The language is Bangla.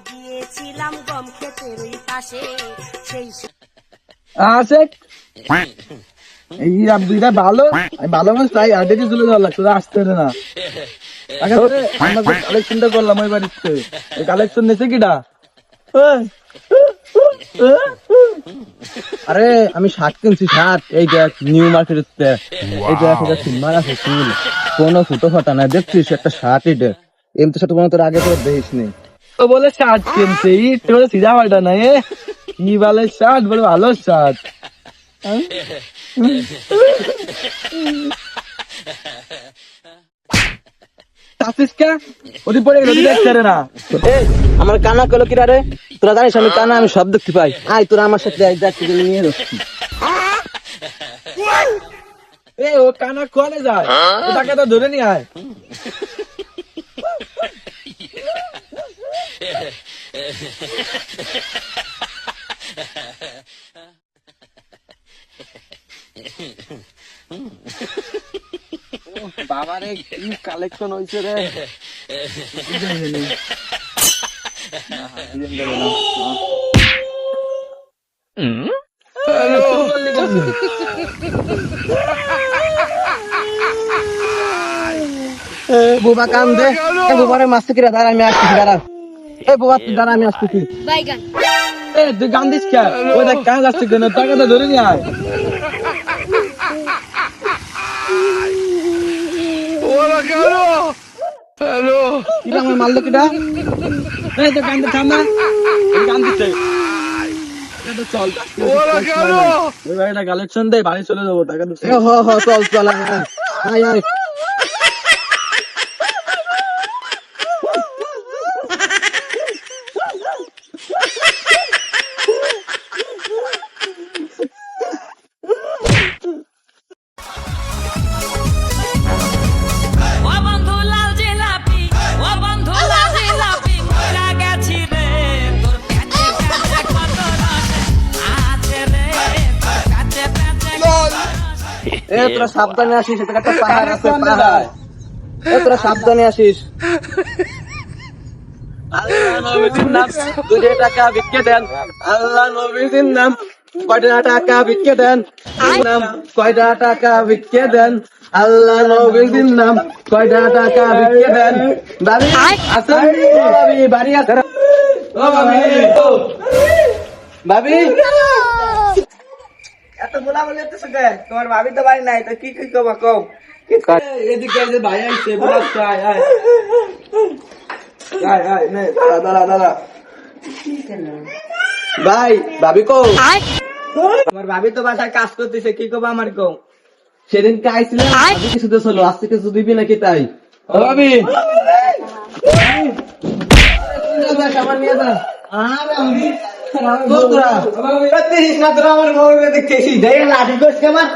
গিয়েছিলাম গম ক্ষেতের ওই পাশে সেই এই দুইটা ভালো ভালো মানুষ তাই আগে চলে যাওয়ার লাগতো আসতে না আগে আমরা কালেকশনটা করলাম ওই বাড়িতে কালেকশন নিয়েছে কিটা আরে আমি শার্ট কিনছি শার্ট এই দেখ নিউ মার্কেটে এই দেখ এটা সিলমার আছে ফুল কোনো ফুটো ফাটা না দেখছিস একটা শার্ট এটা এমনি সাথে কোনো তোর আগে তোর দেখিস নেই তো বলে শার্ট কিনছে ইট বলে সিধা ফাটা না এ কি বলে শার্ট বলে ভালো শার্ট আমার কানা কলো কিরা রে তোরা জানিস আমি কানা আমি সব দেখতে পাই আয় তোরা আমার সাথে নিয়ে যাচ্ছি ও কানা কোয়ালে যায় তাকে তো ধরে নিয়ে আয় বাবারে কি কালেকশন হয়েছে রে বোবা কান দে বোবারে মাছ কিরা দাঁড়া আমি আসতেছি দাঁড়া এই বোবা তুই দাঁড়া আমি আসতেছি তুই গান দিস কে ওই দেখ কান যাচ্ছে কেন তাকে তো ধরে নিয়ে আয় আমার মারলো কিটা এই তো গান থাম না গান দিচ্ছে চল কালেকশন দে বাড়ি চলে যাবো টাকা চল চল আয় আয় তোরা সাবধানে আসিস এটা একটা পাহাড় আছে পাহাড় তোরা সাবধানে আসিস আল্লাহ নবীর নাম 2 টাকা ভিক্ষে দেন আল্লাহ নবীর নাম কয়টা টাকা ভিক্ষে দেন নাম কয়টা টাকা ভিক্ষে দেন আল্লাহ নবীর নাম কয়টা টাকা ভিক্ষে দেন বাড়ি আছে বাড়ি আছে ও ভাবি এত বলা বলে তোমার ভাবি তো বাড়ি নাই তো কি কি কবা কম এদিকে যে ভাই আইছে বলাচ্ছে আয় আয় আয় আয় নে দাদা দাদা ভাই ভাবি কো আমার ভাবি তো বাসায় কাজ করতেছে কি কবা আমার কম সেদিন কে আইছিল ভাবি কিছু তো চলো আজকে কিছু দিবি নাকি তাই ও ভাবি আমার নিয়ে যা আরে আমি তোরা তোরা আমার দেখতেছি লাঠি করছে আমার